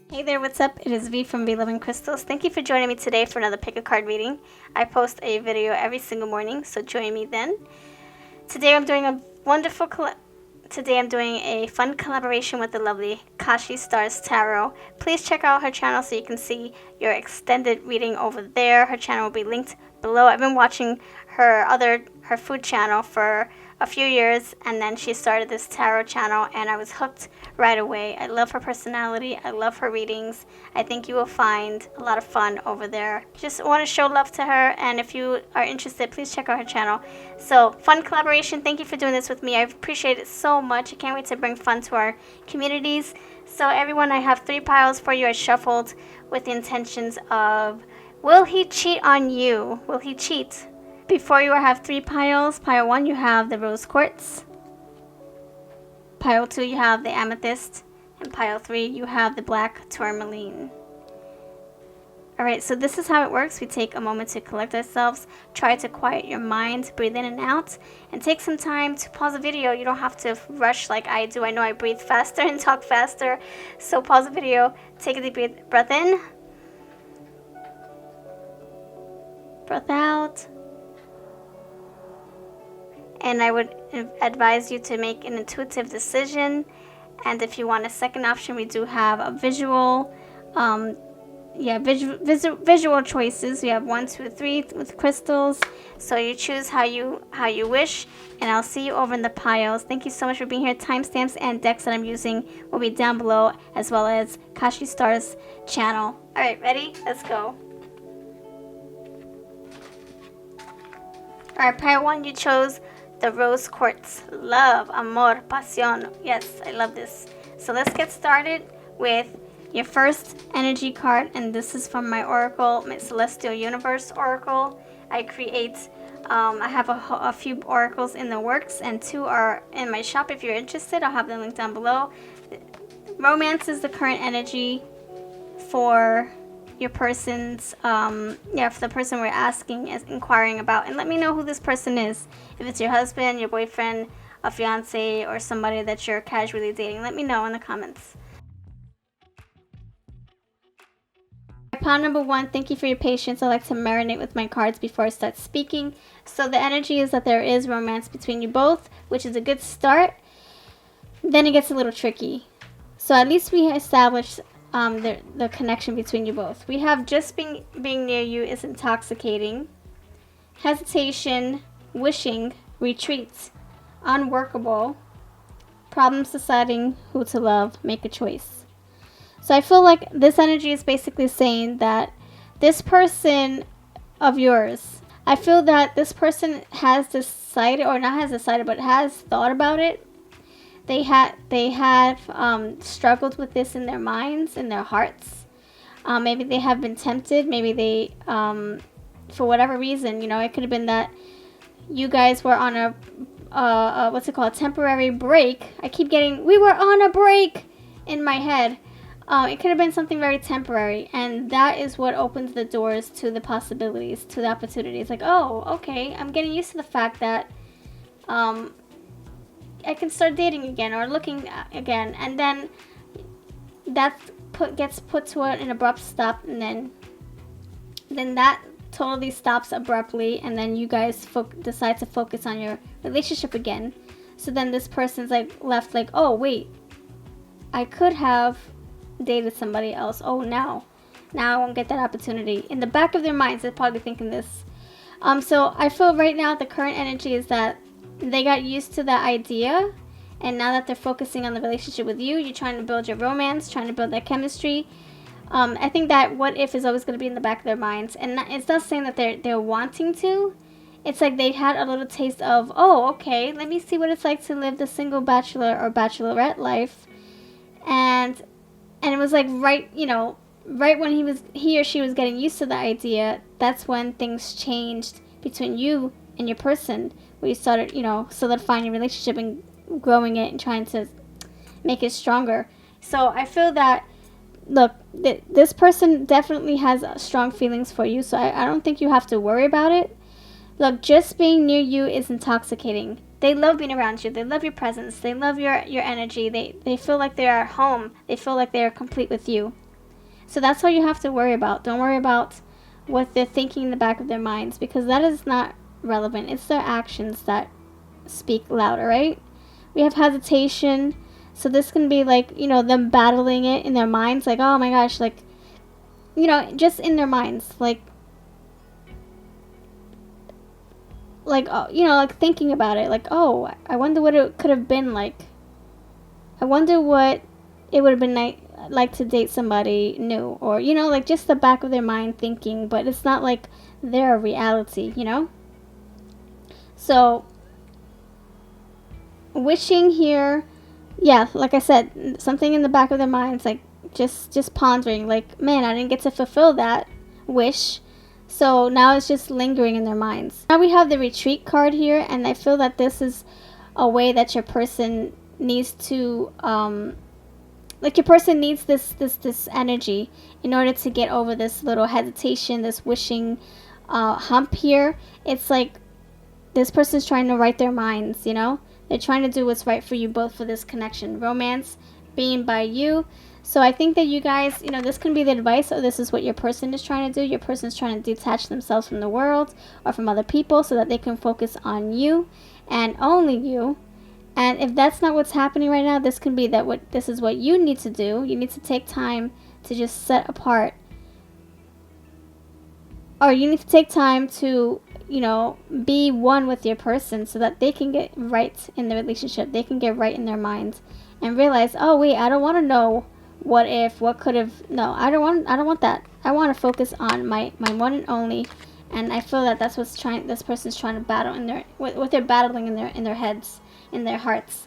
Hey there, what's up? It is V from V Loving Crystals. Thank you for joining me today for another pick a card reading. I post a video every single morning, so join me then. Today I'm doing a fun collaboration with the lovely Kashi Stars Tarot. Please check out her channel so you can see your extended reading over there. Her channel will be linked below. I've been watching her food channel for a few years, and then she started this tarot channel, and I was hooked right away. I love her personality. I love her readings. I think you will find a lot of fun over there. Just want to show love to her, and if you are interested, please check out her channel. So, fun collaboration. Thank you for doing this with me. I appreciate it so much. I can't wait to bring fun to our communities. So, everyone, I have 3 piles for you. I shuffled with the intentions of, will he cheat on you? Will he cheat? Before you, I have 3 piles. Pile 1, you have the rose quartz. Pile 2, you have the amethyst. And pile 3, you have the black tourmaline. Alright, so this is how it works. We take a moment to collect ourselves. Try to quiet your mind. Breathe in and out. And take some time to pause the video. You don't have to rush like I do. I know I breathe faster and talk faster. So pause the video. Take a deep breath in. Breath out. And I would advise you to make an intuitive decision. And if you want a second option, we do have a visual choices. We have 1, 2, 3 with crystals. So you choose how you wish, and I'll see you over in the piles. Thank you so much for being here. Timestamps and decks that I'm using will be down below, as well as Kashi Stars channel. All right, ready? Let's go. All right, pile 1, you chose the rose quartz. Love, amor, pasión. Yes, I love this. So let's get started with your first energy card, and this is from my oracle, my Celestial Universe oracle. I have a few oracles in the works, and 2 are in my shop. If you're interested, I'll have the link down below. Romance is the current energy for your person's for the person we're inquiring about. And let me know who this person is. If it's your husband, your boyfriend, a fiance, or somebody that you're casually dating, let me know in the comments. Pile number 1, thank you for your patience. I like to marinate with my cards before I start speaking. So the energy is that there is romance between you both, which is a good start. Then it gets a little tricky. So at least we established the connection between you both. We have just being near you is intoxicating. Hesitation, wishing, retreat, unworkable, problems deciding who to love, make a choice. So I feel like this energy is basically saying that this person of yours, I feel that this person has decided, or not has decided, but has thought about it. They have struggled with this in their minds, in their hearts. Maybe they have been tempted. Maybe they, for whatever reason, it could have been that you guys were on a temporary break. I keep getting, we were on a break in my head. It could have been something very temporary, and that is what opens the doors to the possibilities, to the opportunities. Like, oh, okay, I'm getting used to the fact that I can start dating again or looking again, and then that gets put to an abrupt stop, and then that totally stops abruptly, and then you guys decide to focus on your relationship again. So then this person's left oh wait, I could have dated somebody else. Oh, now I won't get that opportunity. In the back of their minds, they're probably thinking this. So I feel right now the current energy is that they got used to that idea, and now that they're focusing on the relationship with you, you're trying to build your romance, trying to build that chemistry. I think that what if is always going to be in the back of their minds, and it's not saying that they're wanting to. It's like they had a little taste of, oh, okay, let me see what it's like to live the single bachelor or bachelorette life, and it was right when he or she was getting used to the idea, that's when things changed between you and your person, where you started, solidifying your relationship and growing it and trying to make it stronger. So I feel that, look, this person definitely has strong feelings for you, so I don't think you have to worry about it. Look, just being near you is intoxicating. They love being around you. They love your presence. They love your energy. They feel like they're at home. They feel like they are complete with you. So that's all you have to worry about. Don't worry about what they're thinking in the back of their minds, because that is not relevant. It's their actions that speak louder, right? We have hesitation. So this can be like, them battling it in their minds, like, oh my gosh, like, just in their minds, like, oh, like thinking about it, like, oh, I wonder what it could have been like. I wonder what it would have been like to date somebody new, or, like just the back of their mind thinking, but it's not like their reality, So, wishing here, yeah, like I said, something in the back of their minds, like just pondering, like, man, I didn't get to fulfill that wish. So now it's just lingering in their minds. Now we have the retreat card here, and I feel that this is a way that your person needs to, like, your person needs this energy in order to get over this little hesitation, this wishing hump here. It's like this person's trying to right their minds, They're trying to do what's right for you both for this connection. Romance being by you. So I think that you guys, this can be the advice, or this is what your person is trying to do. Your person is trying to detach themselves from the world or from other people so that they can focus on you and only you. And if that's not what's happening right now, this can be that this is what you need to do. You need to take time to just set apart. Or you need to take time to, be one with your person so that they can get right in the relationship. They can get right in their minds and realize, oh wait, I don't want to know what if, what could have. No, I don't want that. I want to focus on my one and only. And I feel that that's what's this person's trying to battle in their, what they're battling in their heads, in their hearts.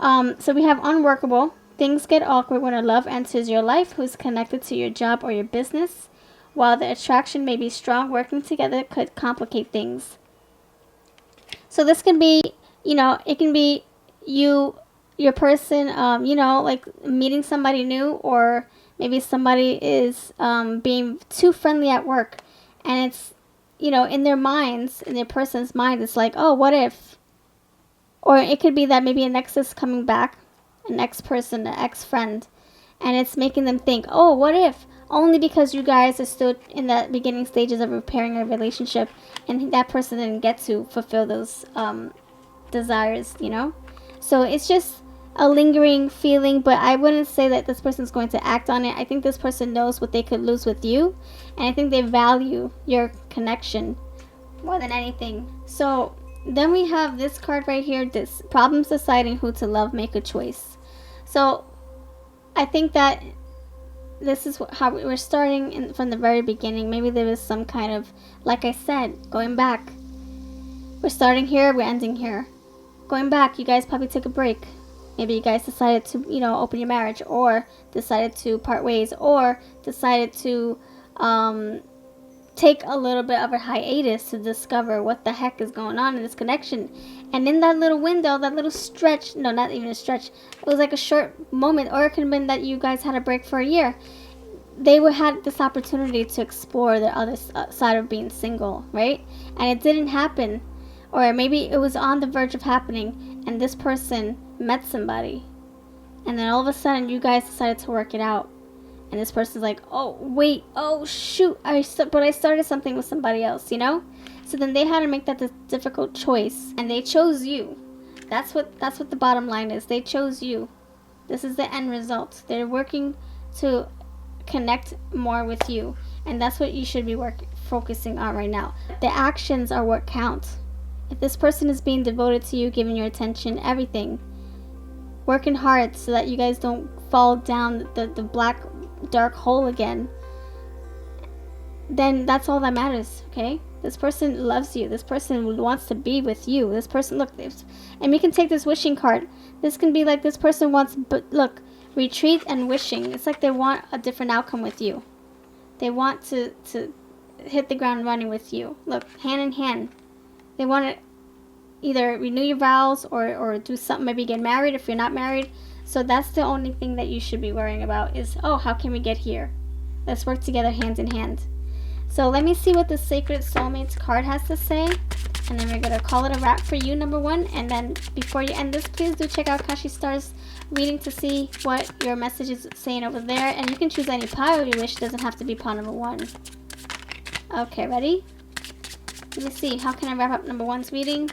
So we have unworkable. Things get awkward when a love enters your life who's connected to your job or your business. While the attraction may be strong, working together could complicate things. So this can be, it can be your person, like meeting somebody new, or maybe somebody is being too friendly at work. And it's, in their minds, in their person's mind, it's like, oh, what if? Or it could be that maybe an ex is coming back, an ex-person, an ex-friend, and it's making them think, oh, what if? Only because you guys are still in the beginning stages of repairing a relationship, and that person didn't get to fulfill those desires, So it's just a lingering feeling, but I wouldn't say that this person's going to act on it. I think this person knows what they could lose with you, and I think they value your connection more than anything. So then we have this card right here, this problems deciding who to love, make a choice. So I think that this is how we're starting from the very beginning. Maybe there was some kind of, like I said, going back. We're starting here, we're ending here. Going back, you guys probably took a break. Maybe you guys decided to, open your marriage, or decided to part ways, or decided to take a little bit of a hiatus to discover what the heck is going on in this connection. And in that little window, that little stretch, no, not even a stretch, it was like a short moment, or it could have been that you guys had a break for a year. They had this opportunity to explore the other side of being single, right? And it didn't happen. Or maybe it was on the verge of happening, and this person met somebody. And then all of a sudden, you guys decided to work it out. And this person's like, oh, wait, oh, shoot, but I started something with somebody else, So then they had to make that difficult choice, and they chose you. That's what the bottom line is. They chose you. This is the end result. They're working to connect more with you, and that's what you should be focusing on right now. The actions are what count. If this person is being devoted to you, giving your attention, everything, working hard so that you guys don't fall down the black dark hole again, then that's all that matters, okay? This person loves you. This person wants to be with you. This person, look, and we can take this wishing card. This can be like this person wants, but look, retreat and wishing. It's like they want a different outcome with you. They want to hit the ground running with you. Look, hand in hand. They want to either renew your vows or do something, maybe get married if you're not married. So that's the only thing that you should be worrying about is, oh, how can we get here? Let's work together hand in hand. So let me see what the Sacred Soulmates card has to say. And then we're going to call it a wrap for you, number one. And then before you end this, please do check out Kashi Star's reading to see what your message is saying over there. And you can choose any pile you wish. It doesn't have to be pile number 1. Okay, ready? Let me see. How can I wrap up number 1's reading?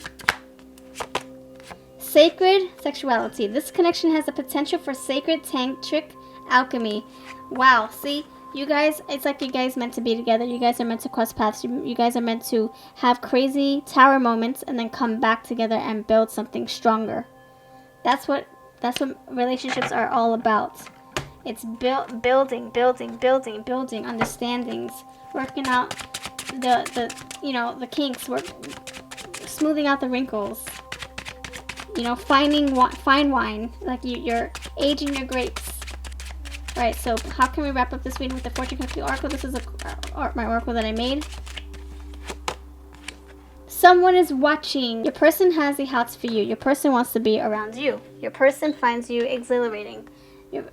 Sacred sexuality. This connection has the potential for sacred tantric alchemy. Wow, see? You guys, it's like you guys meant to be together. You guys are meant to cross paths. You guys are meant to have crazy tower moments and then come back together and build something stronger. That's what relationships are all about. It's building understandings, working out the kinks, smoothing out the wrinkles. Finding fine wine, like you're aging your grapes. Alright, so how can we wrap up this reading with the Fortune Cookie Oracle? This is my oracle that I made. Someone is watching. Your person has the hots for you. Your person wants to be around you. Your person finds you exhilarating. You're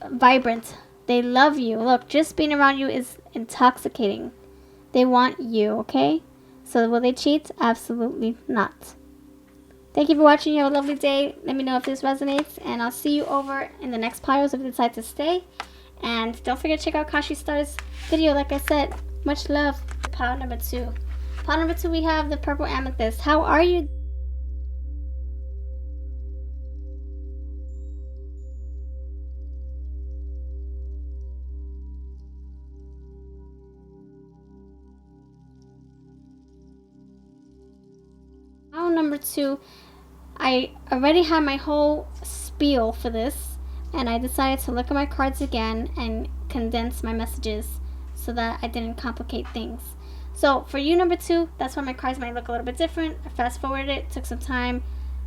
vibrant. They love you. Look, just being around you is intoxicating. They want you, okay? So will they cheat? Absolutely not. Thank you for watching. You have a lovely day. Let me know if this resonates. And I'll see you over in the next piles if you decide to stay. And don't forget to check out Kashi Star's video. Like I said, much love. Pile number 2. Pile number 2, we have the purple amethyst. How are you? Pile number 2. I already had my whole spiel for this, and I decided to look at my cards again and condense my messages so that I didn't complicate things. So for you, number 2, that's why my cards might look a little bit different. I fast forwarded it, took some time,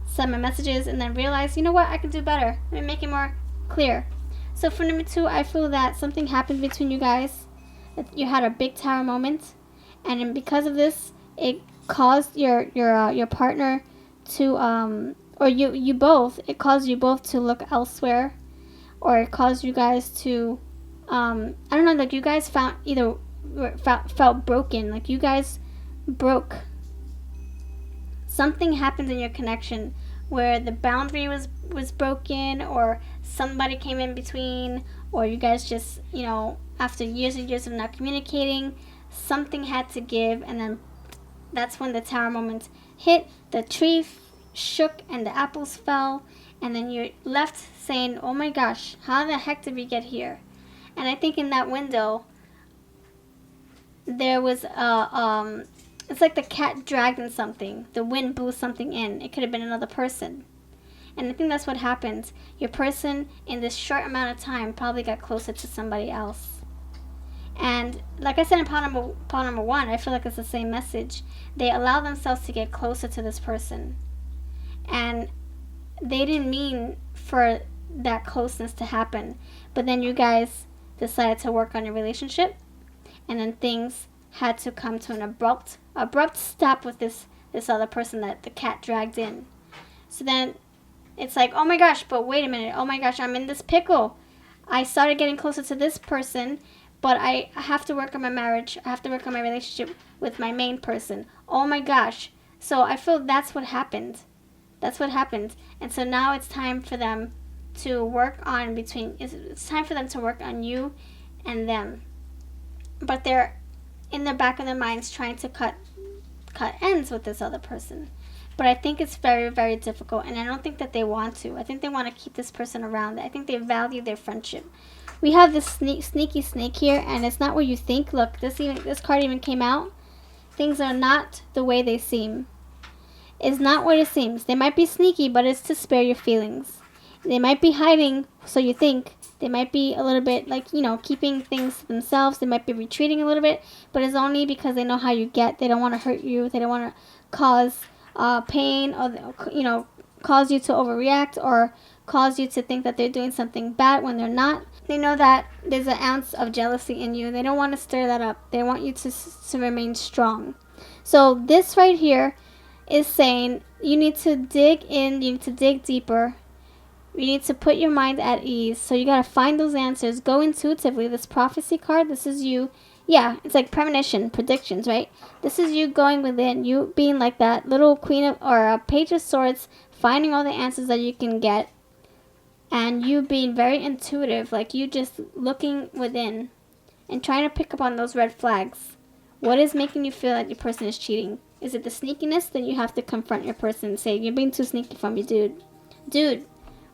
said my messages, and then realized, you know what, I can do better. Let me make it more clear. So for number 2, I feel that something happened between you guys. You had a big tower moment, and because of this, it caused your partner to or you both, it caused you both to look elsewhere, or it caused you guys to I don't know, like you guys felt broken, like you guys broke. Something happened in your connection where the boundary was broken, or somebody came in between, or you guys just, after years and years of not communicating, something had to give, and then that's when the tower moment hit. The tree shook and the apples fell, and then you're left saying, oh my gosh, how the heck did we get here? And I think in that window there was it's like the cat dragged in something. The wind blew something in. It could have been another person. And I think that's what happened. Your person in this short amount of time probably got closer to somebody else. And like I said in pile number 1, I feel like it's the same message. They allow themselves to get closer to this person. And they didn't mean for that closeness to happen. But then you guys decided to work on your relationship. And then things had to come to an abrupt stop with this other person that the cat dragged in. So then it's like, oh my gosh, but wait a minute. Oh my gosh, I'm in this pickle. I started getting closer to this person, but I have to work on my marriage. I have to work on my relationship with my main person. Oh my gosh. So I feel that's what happened. That's what happened. And so now it's time for them to work on it's time for them to work on you and them. But they're in the back of their minds trying to cut ends with this other person. But I think it's very, very difficult, and I don't think that they want to. I think they want to keep this person around. I think they value their friendship. We have this sneaky snake here, and it's not what you think. Look, this card even came out. Things are not the way they seem. It's not what it seems. They might be sneaky, but it's to spare your feelings. They might be hiding, so you think. They might be a little bit like, keeping things to themselves. They might be retreating a little bit, but it's only because they know how you get. They don't want to hurt you. They don't want to cause pain, or cause you to overreact, or cause you to think that they're doing something bad when they're not. They know that there's an ounce of jealousy in you. They don't want to stir that up. They want you to remain strong. So this right here is saying you need to dig in, you need to dig deeper. You need to put your mind at ease. So you got to find those answers. Go intuitively. This prophecy card, this is you. Yeah, it's like premonition, predictions, right? This is you going within, you being like that little queen or a page of swords, finding all the answers that you can get. and you being very intuitive, like you just looking within and trying to pick up on those red flags. What is making you feel that your person is cheating? Is it the sneakiness? Then you have to confront your person and say, you're being too sneaky for me, dude. Dude,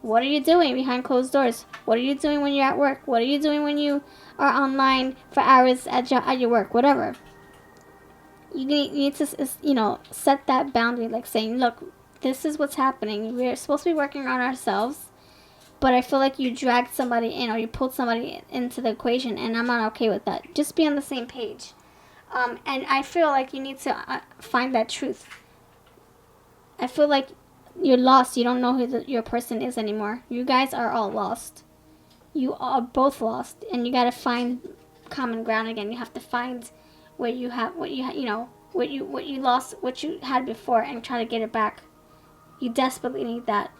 what are you doing behind closed doors? What are you doing when you're at work? What are you doing when you are online for hours at your work? Whatever. You need to, set that boundary, like saying, look, this is what's happening. We're supposed to be working on ourselves, but I feel like you dragged somebody in or you pulled somebody into the equation, and I'm not okay with that. Just be on the same page. And I feel like you need to find that truth. I feel like you're lost. You don't know who your person is anymore. You guys are all lost. You are both lost, and you got to find common ground again. You have to find where you have what you lost, what you had before, and try to get it back. You desperately need that,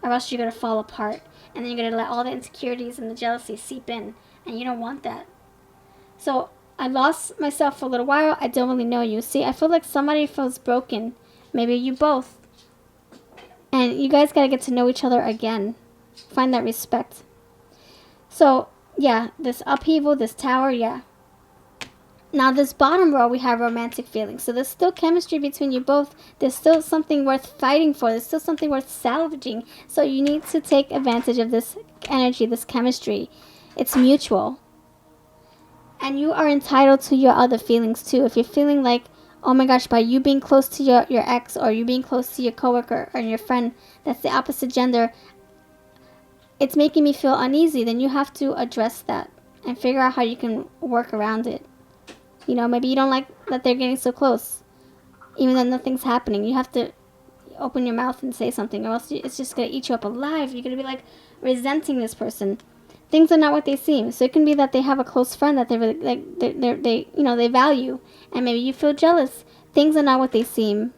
or else you're gonna fall apart, and then you're gonna let all the insecurities and the jealousy seep in, and you don't want that. So I lost myself for a little while. I don't really know you. See, I feel like somebody feels broken. Maybe you both. And you guys got to get to know each other again. Find that respect. So, yeah, this upheaval, this tower, yeah. Now, this bottom row, we have romantic feelings. So there's still chemistry between you both. There's still something worth fighting for. There's still something worth salvaging. So you need to take advantage of this energy, this chemistry. It's mutual. And you are entitled to your other feelings too. If you're feeling like, oh my gosh, by you being close to your ex, or you being close to your coworker or your friend that's the opposite gender, it's making me feel uneasy, then you have to address that and figure out how you can work around it. Maybe you don't like that they're getting so close, even though nothing's happening. You have to open your mouth and say something, or else it's just going to eat you up alive. You're going to be like resenting this person. Things are not what they seem. So it can be that they have a close friend that they really like. They value, and maybe you feel jealous. Things are not what they seem.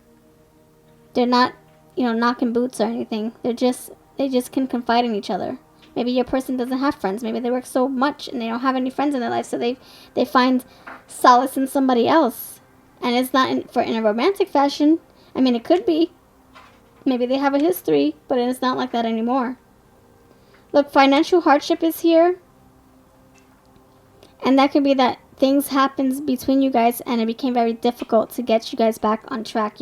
They're not, knocking boots or anything. They just can confide in each other. Maybe your person doesn't have friends. Maybe they work so much and they don't have any friends in their life, so they find solace in somebody else. And it's not in a romantic fashion. I mean, it could be. Maybe they have a history, but it's not like that anymore. Look, financial hardship is here. And that could be that things happens between you guys and it became very difficult to get you guys back on track,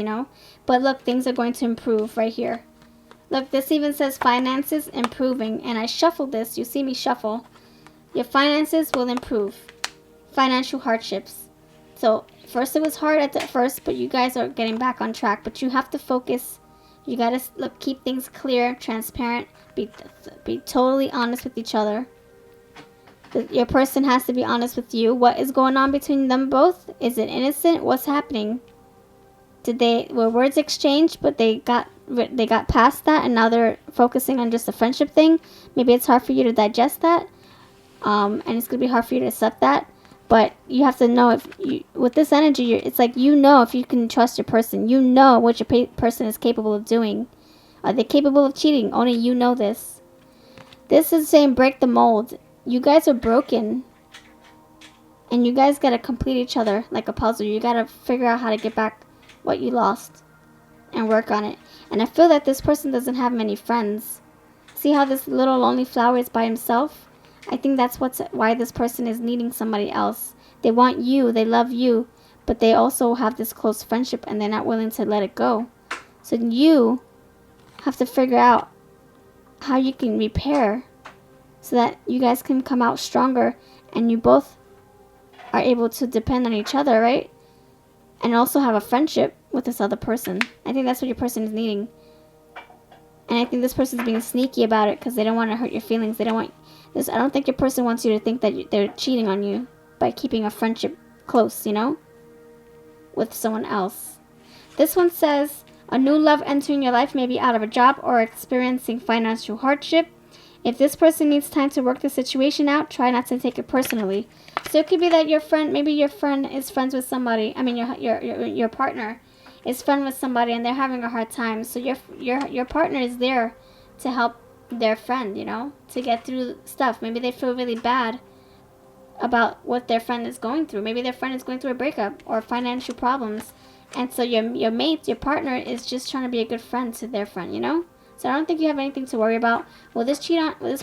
But look, things are going to improve right here. Look, this even says finances improving. And I shuffled this. You see me shuffle. Your finances will improve. Financial hardships. So, first it was hard at first, but you guys are getting back on track. But you have to focus. You got to keep things clear, transparent. Be totally honest with each other. Your person has to be honest with you. What is going on between them both? Is it innocent? What's happening? Were words exchanged, but they got past that, and now they're focusing on just a friendship thing? Maybe it's hard for you to digest that, and it's gonna be hard for you to accept that. But you have to know with this energy, it's like if you can trust your person. You know what your person is capable of doing. Are they capable of cheating? Only you know this. This is saying break the mold. You guys are broken. And you guys gotta complete each other like a puzzle. You gotta figure out how to get back what you lost. And work on it. And I feel that this person doesn't have many friends. See how this little lonely flower is by himself? I think that's why this person is needing somebody else. They want you. They love you. But they also have this close friendship and they're not willing to let it go. So you have to figure out how you can repair so that you guys can come out stronger and you both are able to depend on each other, right? And also have a friendship with this other person. I think that's what your person is needing. And I think this person is being sneaky about it because they don't want to hurt your feelings. They don't want this. I don't think your person wants you to think that they're cheating on you by keeping a friendship close, with someone else. This one says, a new love entering your life may be out of a job or experiencing financial hardship. If this person needs time to work the situation out, try not to take it personally. So it could be that maybe your friend is friends with somebody. I mean, your partner is friend with somebody and they're having a hard time. So your partner is there to help their friend, to get through stuff. Maybe they feel really bad about what their friend is going through. Maybe their friend is going through a breakup or financial problems. And so your mate, your partner, is just trying to be a good friend to their friend, So I don't think you have anything to worry about. Will this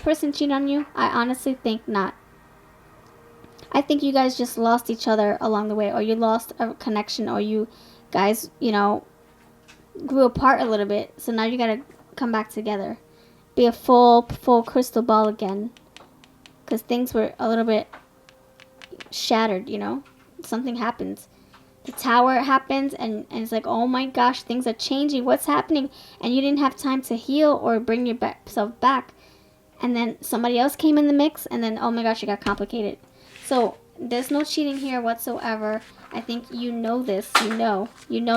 person cheat on you? I honestly think not. I think you guys just lost each other along the way, or you lost a connection, or you guys, grew apart a little bit. So now you gotta come back together. Be a full crystal ball again. Because things were a little bit shattered, Something happens. The tower happens, and it's like, oh my gosh, things are changing. What's happening? And you didn't have time to heal or bring yourself back. And then somebody else came in the mix, and then, oh my gosh, it got complicated. So there's no cheating here whatsoever. I think you know this. You know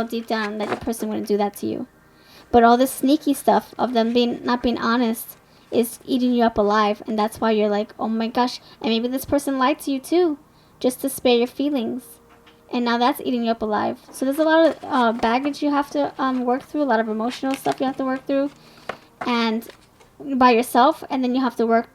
deep down that your person wouldn't do that to you. But all this sneaky stuff of them not being honest is eating you up alive, and that's why you're like, oh my gosh. And maybe this person lied to you too, just to spare your feelings, and now that's eating you up alive. So there's a lot of baggage you have to work through, a lot of emotional stuff you have to work through, and by yourself, and then you have to work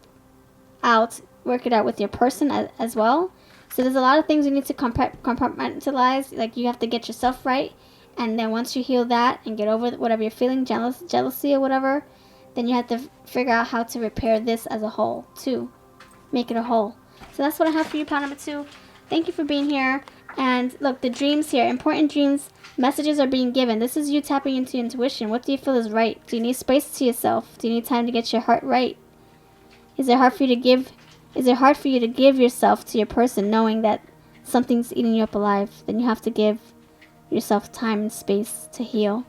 it out with your person as well. So there's a lot of things you need to compartmentalize. Like, you have to get yourself right, and then once you heal that and get over whatever you're feeling, jealousy or whatever, then you have to figure out how to repair this as a whole too, make it a whole. So that's what I have for you, pile number 2. Thank you for being here. And look, the dreams here, important dreams, messages are being given. This is you tapping into your intuition. What do you feel is right? Do you need space to yourself? Do you need time to get your heart right? Is it hard for you to give yourself to your person, knowing that something's eating you up alive? Then you have to give yourself time and space to heal,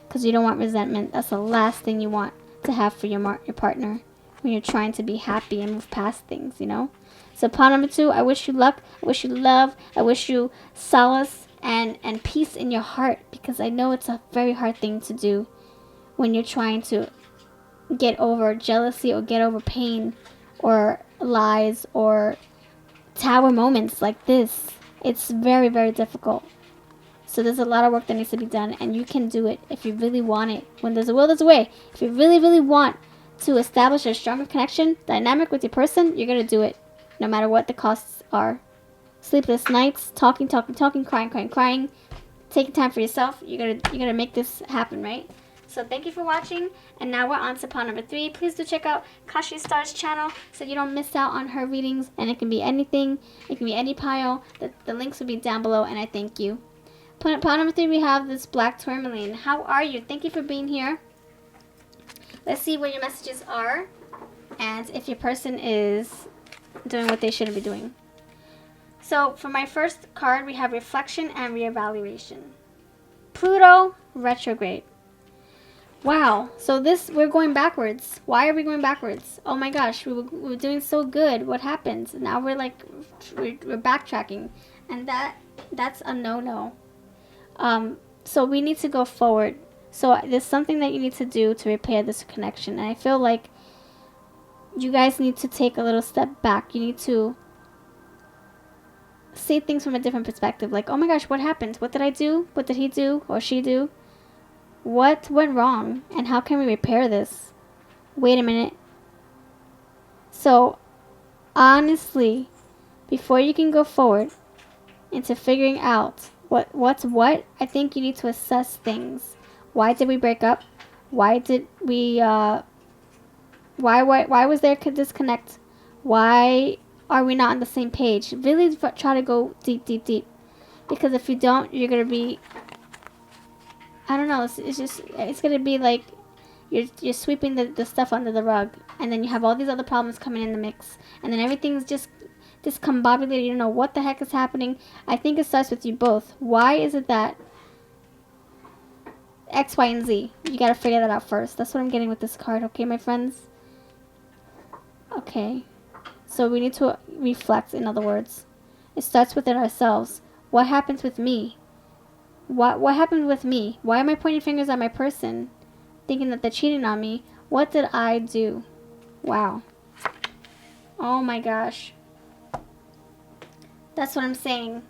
because you don't want resentment. That's the last thing you want to have for your partner when you're trying to be happy and move past things, So pile number 2, I wish you luck, I wish you love, I wish you solace and peace in your heart, because I know it's a very hard thing to do when you're trying to get over jealousy or get over pain or lies or tower moments like this. It's very, very difficult. So there's a lot of work that needs to be done, and you can do it if you really want it. When there's a will, there's a way. If you really, really want to establish a stronger connection, dynamic with your person, you're going to do it, no matter what the costs are. Sleepless nights, talking, crying, taking time for yourself. You're gonna make this happen, right? So thank you for watching, and now we're on to pile number 3. Please do check out Kashi Star's channel so you don't miss out on her readings, and it can be anything. It can be any pile. The links will be down below, and I thank you. Pile number 3, we have this black tourmaline. How are you? Thank you for being here. Let's see what your messages are, and if your person is doing what they shouldn't be doing. So for my first card, we have reflection and reevaluation. Pluto retrograde. Wow, so we're going backwards. Why are we going backwards? Oh my gosh, we were doing so good. What happened? Now we're backtracking, and that's a no-no. So we need to go forward. So there's something that you need to do to repair this connection, and I feel like you guys need to take a little step back. You need to see things from a different perspective. Like, oh my gosh, what happened? What did I do? What did he do or she do? What went wrong, and how can we repair this? Wait a minute. So, honestly, before you can go forward into figuring out what's what, I think you need to assess things. Why did we break up? Why did we, why was there a disconnect? Why are we not on the same page? Really try to go deep. Because if you don't, you're going to be, I don't know, it's going to be like you're sweeping the stuff under the rug, and then you have all these other problems coming in the mix, and then everything's just discombobulated. You don't know what the heck is happening. I think it starts with you both. Why is it that X, Y, and Z? You got to figure that out first. That's what I'm getting with this card, okay, my friends? Okay. So we need to reflect, in other words. It starts within ourselves. What happens with me? What happened with me? Why am I pointing fingers at my person, thinking that they're cheating on me? What did I do? Wow. Oh my gosh. That's what I'm saying.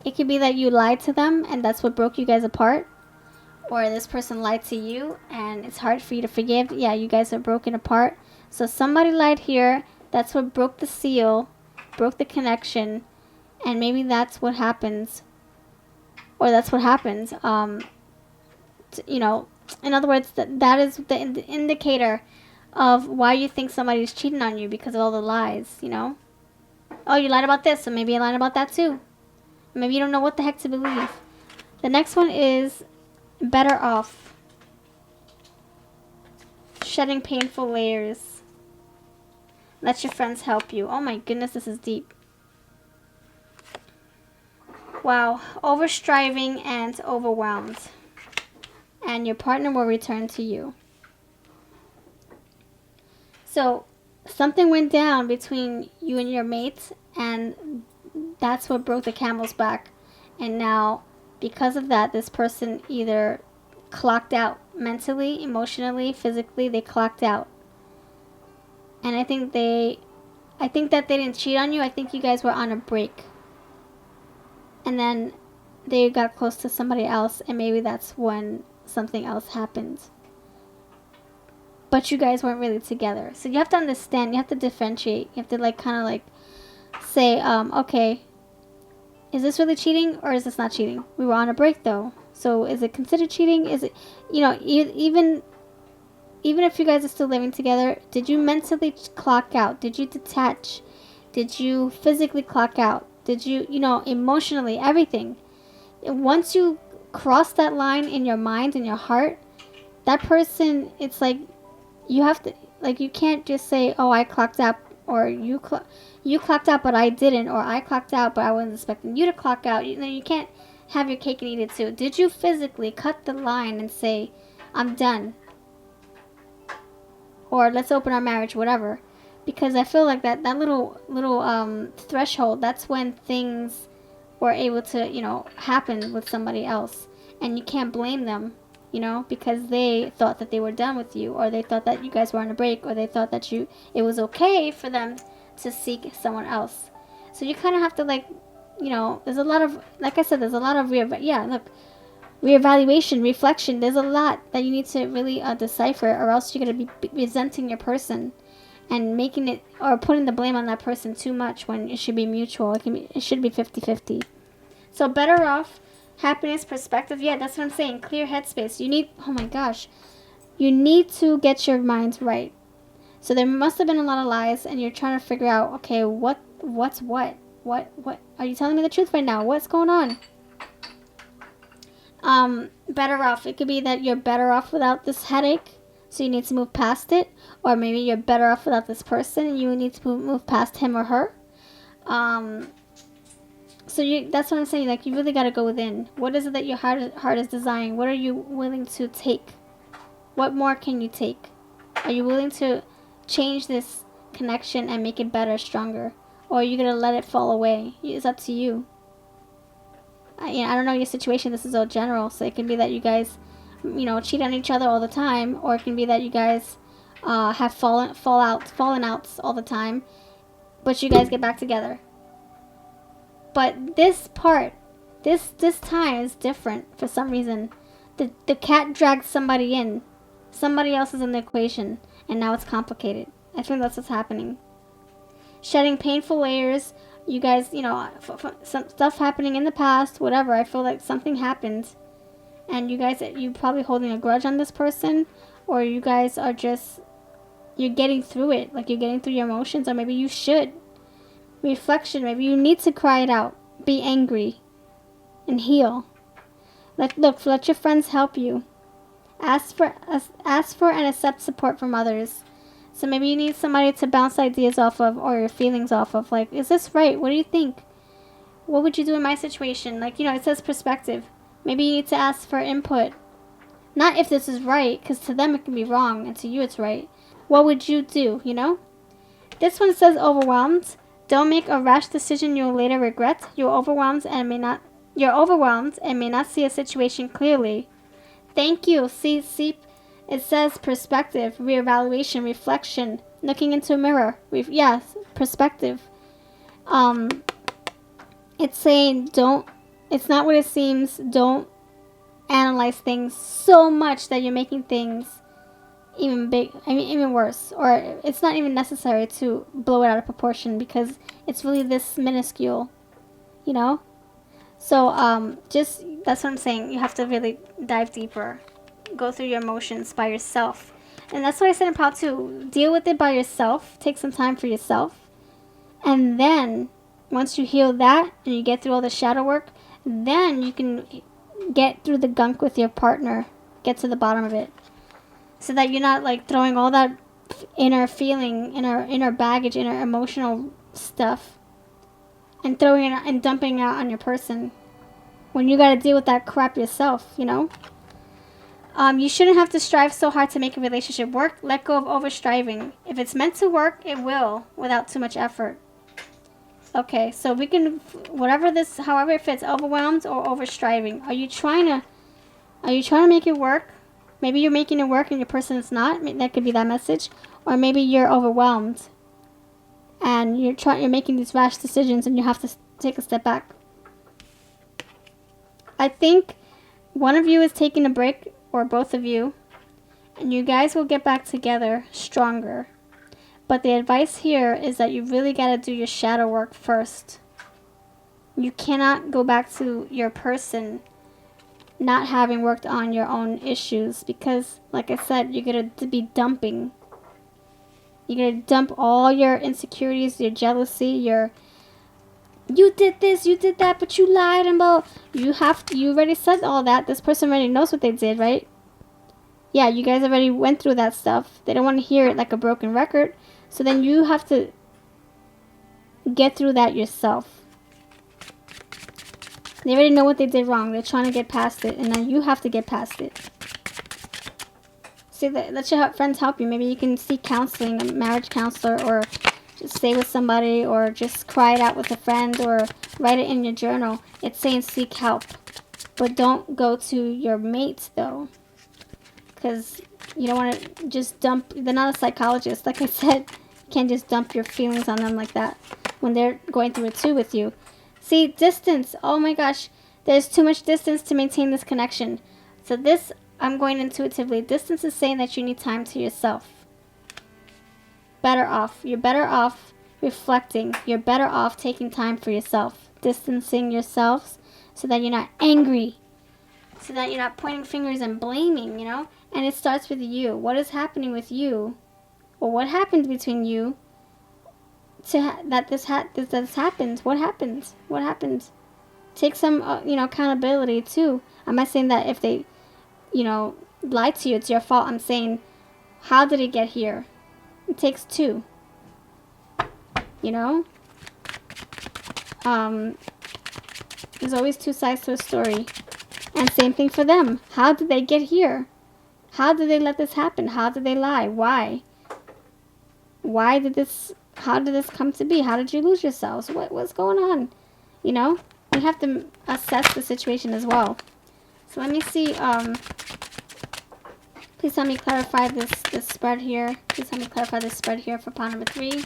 It could be that you lied to them, and that's what broke you guys apart. Or this person lied to you, and it's hard for you to forgive. Yeah, you guys are broken apart. So somebody lied here. That's what broke the seal, broke the connection, and maybe that's what happens. Or that's what happens, in other words, that is the indicator of why you think somebody's cheating on you, because of all the lies, you know? Oh, you lied about this, so maybe you lied about that too. Maybe you don't know what the heck to believe. The next one is better off. Shedding painful layers. Let your friends help you. Oh my goodness, this is deep. Wow. Overstriving and overwhelmed. And your partner will return to you. So, something went down between you and your mate, and that's what broke the camel's back. And now, because of that, this person either clocked out mentally, emotionally, physically. They clocked out. And I think that they didn't cheat on you. I think you guys were on a break. And then they got close to somebody else, and maybe that's when something else happened. But you guys weren't really together. So you have to understand, you have to differentiate. You have to like kind of like say, okay, is this really cheating or is this not cheating? We were on a break though. So is it considered cheating? Is it, you know, even if you guys are still living together, did you mentally clock out? Did you detach? Did you physically clock out? Did you, you know, emotionally, everything? Once you cross that line in your mind and your heart, that person, it's like, you have to, like, you can't just say, oh, I clocked out, or you clocked out, but I didn't, or I clocked out, but I wasn't expecting you to clock out. You know, you can't have your cake and eat it too. Did you physically cut the line and say, I'm done? Or let's open our marriage, whatever. Because I feel like that little threshold, that's when things were able to, you know, happen with somebody else. And you can't blame them, you know, because they thought that they were done with you, or they thought that you guys were on a break, or they thought that it was okay for them to seek someone else. So you kind of have to, like, you know, there's a lot of, like I said, there's a lot of reevaluation, reflection. There's a lot that you need to really decipher, or else you're going to be resenting your person and making it, or putting the blame on that person too much, when it should be mutual. It should be 50-50. So better off, happiness, perspective. Yeah, that's what I'm saying. Clear headspace. You need, oh my gosh, you need to get your mind right. So there must have been a lot of lies, and you're trying to figure out, okay, what's what? What are you telling me the truth right now? What's going on? Better off. It could be that you're better off without this headache, so you need to move past it. Or maybe you're better off without this person, and you need to move past him or her. So that's what I'm saying. Like, you really got to go within. What is it that your heart is desiring? What are you willing to take? What more can you take? Are you willing to change this connection and make it better, stronger? Or are you going to let it fall away? It's up to you. I don't know your situation. This is all general. So it can be that you guys, you know, cheat on each other all the time. Or it can be that you guys have fallen outs all the time. But you guys get back together. But this part, this time is different for some reason. The cat dragged somebody in. Somebody else is in the equation. And now it's complicated. I think that's what's happening. Shedding painful layers. You guys, you know, some stuff happening in the past, whatever. I feel like something happened. And you're probably holding a grudge on this person. Or you guys are just, you're getting through it. Like, you're getting through your emotions. Or maybe you should. Reflection. Maybe you need to cry it out. Be angry. And heal. Let your friends help you. Ask for and accept support from others. So maybe you need somebody to bounce ideas off of, or your feelings off of. Like, is this right? What do you think? What would you do in my situation? Like, you know, it says perspective. Maybe you need to ask for input. Not if this is right, because to them it can be wrong, and to you it's right. What would you do, you know? This one says overwhelmed. Don't make a rash decision you will later regret. You're overwhelmed and may not see a situation clearly. Thank you. See, it says perspective, reevaluation, reflection, looking into a mirror. Yes, perspective. It's saying it's not what it seems. Don't analyze things so much that you're making things even worse. Or it's not even necessary to blow it out of proportion, because it's really this minuscule, you know? So, that's what I'm saying. You have to really dive deeper. go through your emotions by yourself. And that's what I said in part 2. Deal with it by yourself. Take some time for yourself. And then, once you heal that and you get through all the shadow work, then you can get through the gunk with your partner. Get to the bottom of it. So that you're not like throwing all that inner feeling, inner baggage, inner emotional stuff, and throwing it and dumping it out on your person. When you gotta deal with that crap yourself, you know? You shouldn't have to strive so hard to make a relationship work. Let go of over-striving. If it's meant to work, it will, without too much effort. Okay, so we can, however it fits, overwhelmed or over-striving. Are you trying to make it work? Maybe you're making it work and your person is not. That could be that message. Or maybe you're overwhelmed and you're making these rash decisions and you have to take a step back. I think one of you is taking a break, or both of you, and you guys will get back together stronger. But the advice here is that you really got to do your shadow work first. You cannot go back to your person not having worked on your own issues, because, like I said, you're going to be dumping. You're going to dump all your insecurities, your jealousy, you did this, you did that, but you lied, and you already said all that. This person already knows what they did, right? Yeah, you guys already went through that stuff. They don't want to hear it like a broken record. So then you have to get through that yourself. They already know what they did wrong. They're trying to get past it, and now you have to get past it. See, let your friends help you. Maybe you can seek counseling, a marriage counselor, or just stay with somebody, or just cry it out with a friend, or write it in your journal. It's saying seek help. But don't go to your mates, though. Because you don't want to just dump. They're not a psychologist. Like I said, you can't just dump your feelings on them like that when they're going through it too with you. See, distance. Oh my gosh. There's too much distance to maintain this connection. So this, I'm going intuitively. Distance is saying that you need time to yourself. Better off. You're better off reflecting. You're better off taking time for yourself. Distancing yourselves so that you're not angry. So that you're not pointing fingers and blaming, you know? And it starts with you. What is happening with you? Or what happened between you that this happened? What happened? What happened? Take some, accountability too. I'm not saying that if they, lied to you, it's your fault. I'm saying, how did it get here? It takes two. There's always two sides to a story. And same thing for them. How did they get here? How did they let this happen? How did they lie? Why? How did this come to be? How did you lose yourselves? What's going on? We have to assess the situation as well. So let me see, please help me clarify this spread here. Please help me clarify this spread here for pile number 3.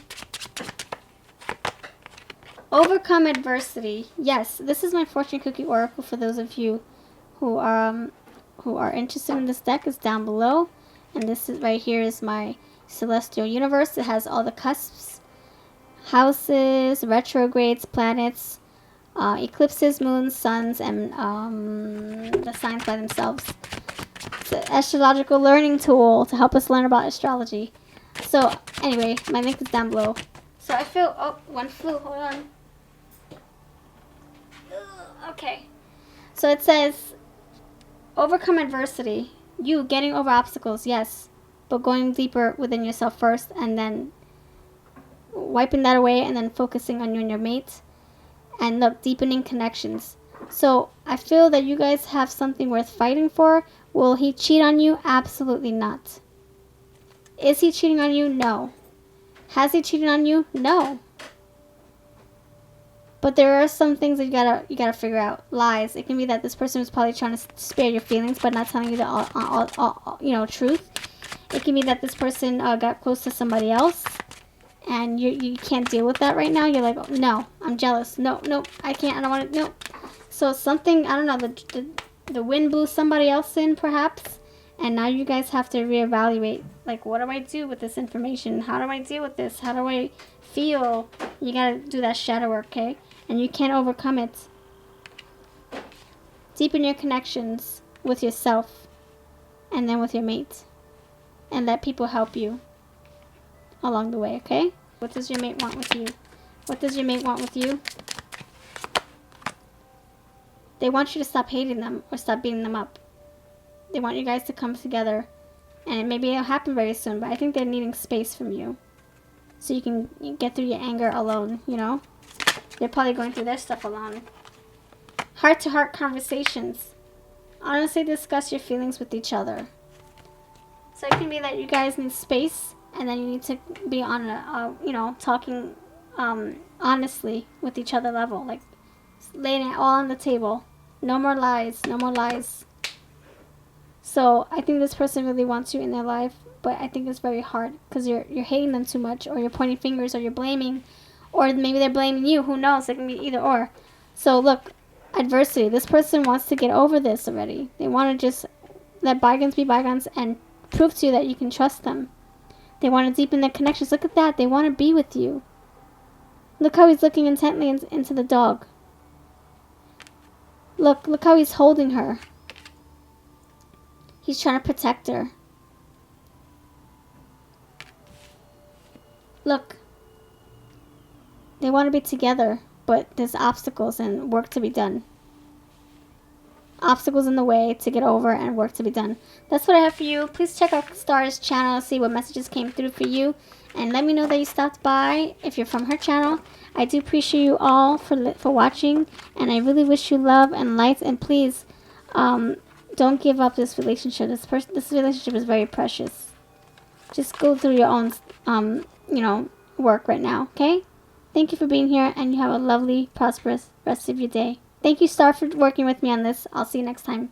Overcome adversity. Yes, this is my fortune cookie oracle for those of you who are interested in this deck. Is down below, and this is right here is my celestial universe. It has all the cusps, houses, retrogrades, planets, eclipses, moons, suns, and the signs by themselves. It's an astrological learning tool to help us learn about astrology. So anyway, my link is down below. So I feel, one flew, hold on. Okay. So it says, overcome adversity. You getting over obstacles, yes. But going deeper within yourself first, and then wiping that away, and then focusing on you and your mate. And look, deepening connections. So I feel that you guys have something worth fighting for. Will he cheat on you? Absolutely not. Is he cheating on you? No. Has he cheated on you? No. But there are some things that you gotta figure out. Lies. It can be that this person was probably trying to spare your feelings, but not telling you the all truth. It can be that this person got close to somebody else, and you can't deal with that right now. You're like, oh, no, I'm jealous. No, I can't. I don't want to. No. So something, I don't know. The wind blew somebody else in, perhaps, and now you guys have to reevaluate. Like, what do I do with this information? How do I deal with this? How do I feel? You gotta do that shadow work, okay? And you can't overcome it. Deepen your connections with yourself. and then with your mate. And let people help you along the way, okay? What does your mate want with you? What does your mate want with you? They want you to stop hating them or stop beating them up. They want you guys to come together. And maybe it'll happen very soon, but I think they're needing space from you. So you can get through your anger alone, you know? They're probably going through their stuff alone. Heart-to-heart conversations. Honestly discuss your feelings with each other. So it can be that you guys need space, and then you need to be on a, talking honestly with each other level. Like, laying it all on the table. No more lies. No more lies. So I think this person really wants you in their life, but I think it's very hard because you're hating them too much, or you're pointing fingers, or you're blaming, or maybe they're blaming you. Who knows? It can be either or. So look, adversity. This person wants to get over this already. They want to just let bygones be bygones and prove to you that you can trust them. They want to deepen their connections. Look at that. They want to be with you. Look how he's looking intently into the dog. Look how he's holding her. He's trying to protect her. Look. They want to be together, but there's obstacles and work to be done. Obstacles in the way to get over and work to be done. That's what I have for you. Please check out Star's channel to see what messages came through for you. And let me know that you stopped by if you're from her channel. I do appreciate you all for watching. And I really wish you love and light. And please, don't give up this relationship. This relationship is very precious. Just go through your own, work right now, okay? Thank you for being here, and you have a lovely, prosperous rest of your day. Thank you, Star, for working with me on this. I'll see you next time.